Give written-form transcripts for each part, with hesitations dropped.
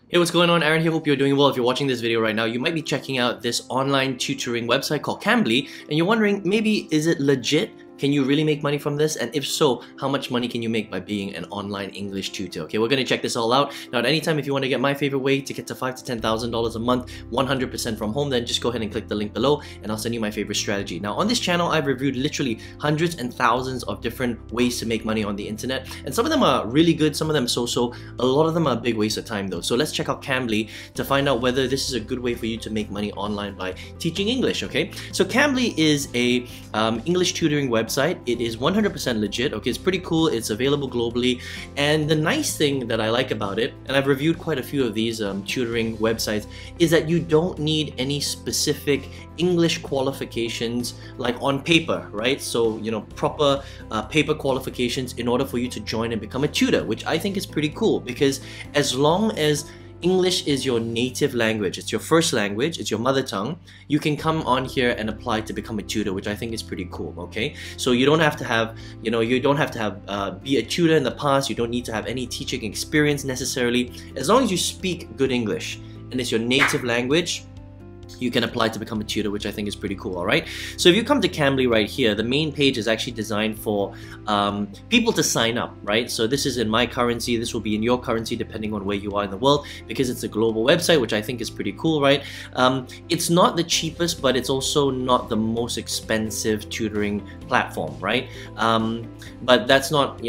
Hey, what's going on? Aaron here. Hope you're doing well. If you're watching this video right now, you might be checking out this online tutoring website called Cambly, and you're wondering, maybe is it legit? Can you really make money from this? And if so, how much money can you make by being an online English tutor? Okay, we're gonna check this all out. Now, at any time, if you want to get my favorite way to get to $5,000 to $10,000 a month, 100% from home, then just go ahead and click the link below, and I'll send you my favorite strategy. Now, on this channel, I've reviewed literally hundreds and thousands of different ways to make money on the internet, and some of them are really good, some of them so-so. A lot of them are a big waste of time, though. So let's check out Cambly to find out whether this is a good way for you to make money online by teaching English. Okay, so Cambly is a English tutoring website. It is 100% legit. Okay, it's pretty cool. It's available globally, and the nice thing that I like about it, and I've reviewed quite a few of these tutoring websites, is that you don't need any specific English qualifications like on paper, right? So, you know, proper paper qualifications in order for you to join and become a tutor, which I think is pretty cool, because as long as English is your native language, it's your first language, it's your mother tongue, you can come on here and apply to become a tutor, which I think is pretty cool. Okay, so you don't have to have, be a tutor in the past. You don't need to have any teaching experience necessarily. As long as you speak good English and it's your native language, you can apply to become a tutor, which I think is pretty cool. Alright, so if you come to Cambly right here, the main page is actually designed for people to sign up, right? So this is in my currency, this will be in your currency depending on where you are in the world, because it's a global website, which I think is pretty cool, right? It's not the cheapest, but it's also not the most expensive tutoring platform, right? But that's not,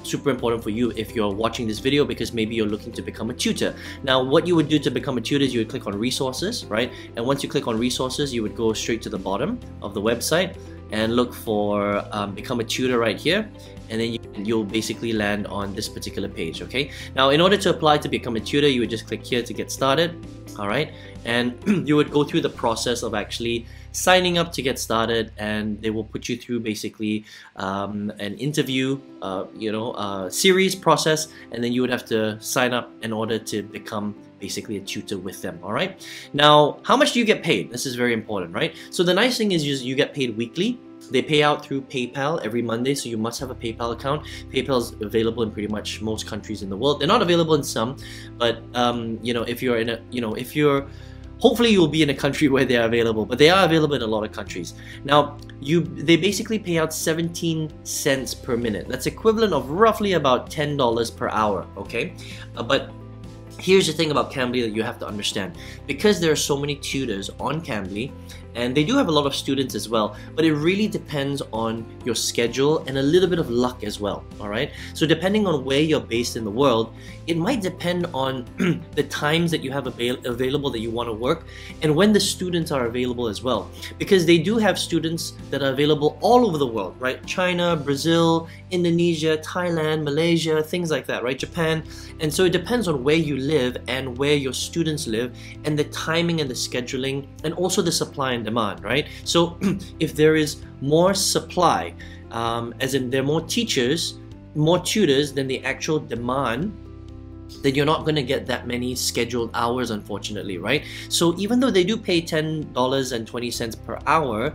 super important for you if you're watching this video, because maybe you're looking to become a tutor. Now, what you would do to become a tutor is you would click on resources, right? And once you click on resources, you would go straight to the bottom of the website and look for become a tutor right here, and then you'll basically land on this particular page. Okay, now in order to apply to become a tutor, you would just click here to get started. Alright, and you would go through the process of actually signing up to get started, and they will put you through basically an interview series process, and then you would have to sign up in order to become basically a tutor with them. Alright, now how much do you get paid? This is very important, right? So the nice thing is you get paid weekly. They pay out through PayPal every Monday, so you must have a PayPal account. PayPal is available in pretty much most countries in the world. They're not available in some, but if you're in a, hopefully you'll be in a country where they are available, but they are available in a lot of countries. Now, they basically pay out 17 cents per minute. That's equivalent of roughly about $10 per hour, okay? But here's the thing about Cambly that you have to understand. Because there are so many tutors on Cambly, and they do have a lot of students as well, but it really depends on your schedule and a little bit of luck as well. Alright, so depending on where you're based in the world, it might depend on the times that you have available that you want to work, and when the students are available as well, because they do have students that are available all over the world, right? China, Brazil, Indonesia, Thailand, Malaysia, things like that, right? Japan. And so it depends on where you live and where your students live, and the timing and the scheduling, and also the supply and demand, right? So if there is more supply, as in there are more teachers, more tutors than the actual demand, then you're not going to get that many scheduled hours, unfortunately, right? So even though they do pay $10.20 per hour,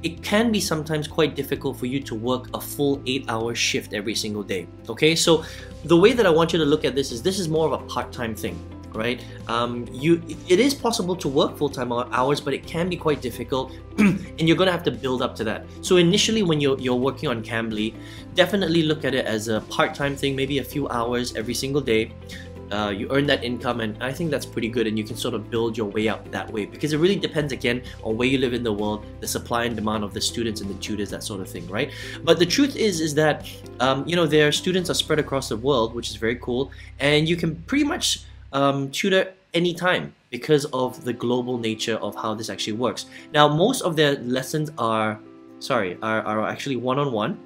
it can be sometimes quite difficult for you to work a full 8-hour shift every single day. Okay, so the way that I want you to look at this is more of a part-time thing, right? It is possible to work full-time hours, but it can be quite difficult, and you're gonna have to build up to that. So initially, when you're working on Cambly, definitely look at it as a part-time thing, maybe a few hours every single day. You earn that income, and I think that's pretty good, and you can sort of build your way up that way, because it really depends again on where you live in the world, the supply and demand of the students and the tutors, that sort of thing, right? But the truth is that their students are spread across the world, which is very cool, and you can pretty much tutor anytime because of the global nature of how this actually works. Now, most of their lessons are actually one-on-one.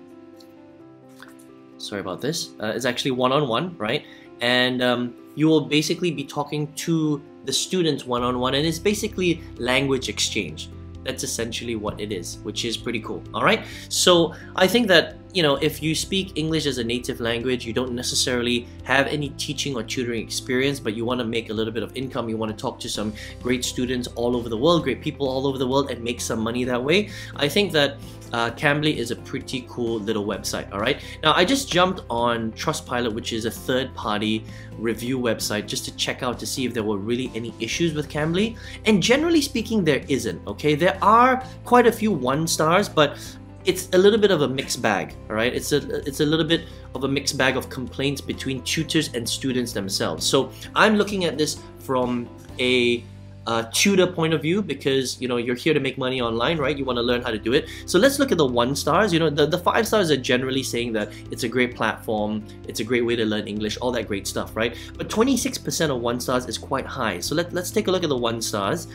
Sorry about this. It's actually one-on-one, right? And you will basically be talking to the students one-on-one, and it's basically language exchange. That's essentially what it is, which is pretty cool. All right, so I think that you know, if you speak English as a native language, you don't necessarily have any teaching or tutoring experience, but you want to make a little bit of income, you want to talk to some great students all over the world, great people all over the world, and make some money that way, I think that Cambly is a pretty cool little website. Alright, now I just jumped on Trustpilot, which is a third-party review website, just to check out to see if there were really any issues with Cambly, and generally speaking there isn't. Okay, there are quite a few 1 stars, but it's a little bit of a mixed bag. Alright, it's a little bit of a mixed bag of complaints between tutors and students themselves. So I'm looking at this from a tutor point of view, because you know, you're here to make money online, right? You want to learn how to do it. So let's look at the 1 stars. You know, the 5 stars are generally saying that it's a great platform, it's a great way to learn English, all that great stuff, right? But 26% of 1 stars is quite high. So let's take a look at the 1 stars,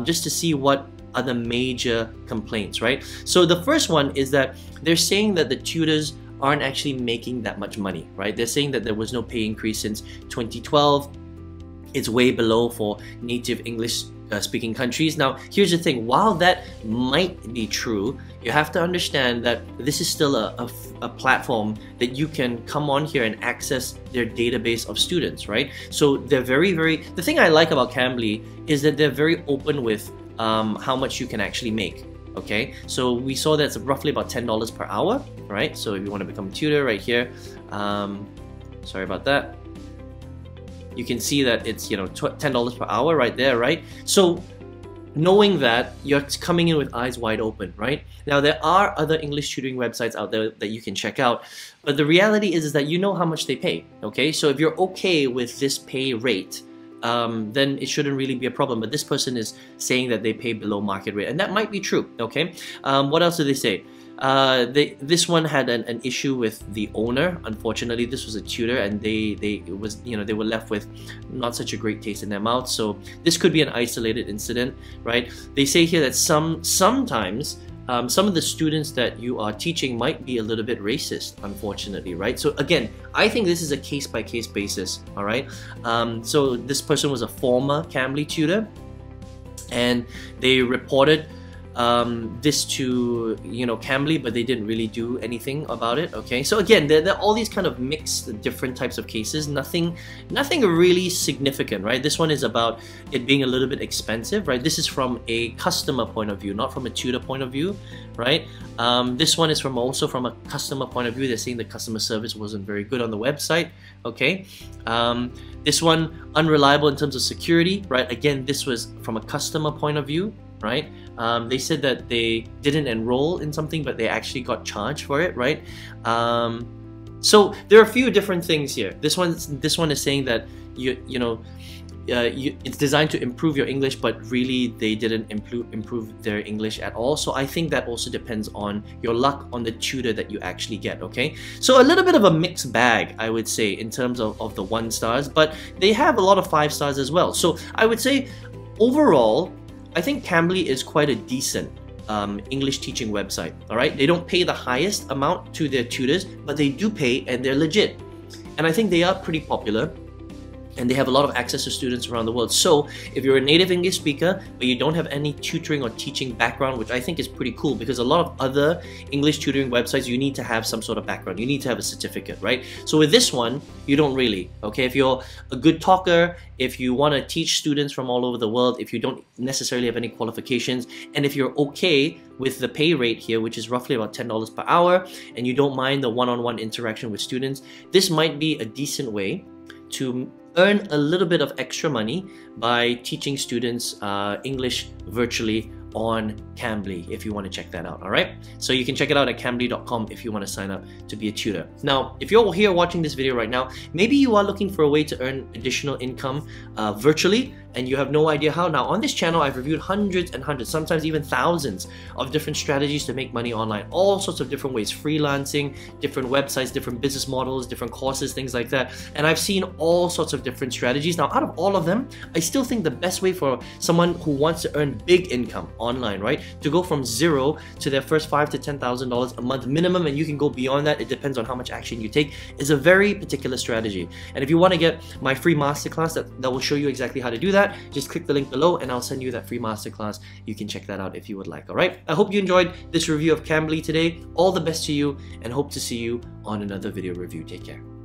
just to see what are the major complaints, right? So the first one is that they're saying that the tutors aren't actually making that much money, right? They're saying that there was no pay increase since 2012. It's way below for native English speaking countries. Now, here's the thing, while that might be true, you have to understand that this is still a platform that you can come on here and access their database of students, right? So they're the thing I like about Cambly is that they're very open with how much you can actually make. Okay, so we saw that's roughly about $10 per hour, right? So if you want to become a tutor right here, sorry about that, you can see that it's, you know, $10 per hour right there, right? So knowing that, you're coming in with eyes wide open, right? Now there are other English tutoring websites out there that you can check out, but the reality is that you know how much they pay. Okay, so if you're okay with this pay rate, then it shouldn't really be a problem. But this person is saying that they pay below market rate, and that might be true. Okay, what else do they say? This one had an issue with the owner. Unfortunately, this was a tutor, and they were left with not such a great taste in their mouth. So this could be an isolated incident, right? They say here that sometimes some of the students that you are teaching might be a little bit racist, unfortunately, right? So again, I think this is a case-by-case basis. All right. So this person was a former Cambly tutor, and they reported this to, you know, Cambly, but they didn't really do anything about it. Okay, so again, there are all these kind of mixed different types of cases, nothing really significant, right? This one is about it being a little bit expensive, right? This is from a customer point of view, not from a tutor point of view, right? This one is also from a customer point of view. They're saying the customer service wasn't very good on the website. Okay, this one, unreliable in terms of security, right? Again, this was from a customer point of view, right? They said that they didn't enroll in something, but they actually got charged for it, right? So there are a few different things here. This one is saying that it's designed to improve your English, but really they didn't improve their English at all. So I think that also depends on your luck on the tutor that you actually get. Okay, so a little bit of a mixed bag, I would say, in terms of the 1 stars, but they have a lot of 5 stars as well. So I would say overall, I think Cambly is quite a decent English teaching website. Alright, they don't pay the highest amount to their tutors, but they do pay, and they're legit. And I think they are pretty popular, and they have a lot of access to students around the world. So if you're a native English speaker, but you don't have any tutoring or teaching background, which I think is pretty cool, because a lot of other English tutoring websites, you need to have some sort of background. You need to have a certificate, right? So with this one, you don't really. Okay, if you're a good talker, if you want to teach students from all over the world, if you don't necessarily have any qualifications, and if you're okay with the pay rate here, which is roughly about $10 per hour, and you don't mind the one-on-one interaction with students, this might be a decent way to earn a little bit of extra money by teaching students English virtually on Cambly, if you want to check that out. Alright, so you can check it out at cambly.com if you want to sign up to be a tutor. Now, if you're here watching this video right now, maybe you are looking for a way to earn additional income virtually, and you have no idea how. Now, on this channel, I've reviewed hundreds and hundreds, sometimes even thousands of different strategies to make money online, all sorts of different ways, freelancing, different websites, different business models, different courses, things like that. And I've seen all sorts of different strategies. Now, out of all of them, I still think the best way for someone who wants to earn big income, online, right? To go from zero to their first $5,000 to $10,000 a month minimum, and you can go beyond that, it depends on how much action you take, is a very particular strategy. And if you want to get my free masterclass that will show you exactly how to do that, just click the link below and I'll send you that free masterclass. You can check that out if you would like. Alright, I hope you enjoyed this review of Cambly today. All the best to you, and hope to see you on another video review. Take care.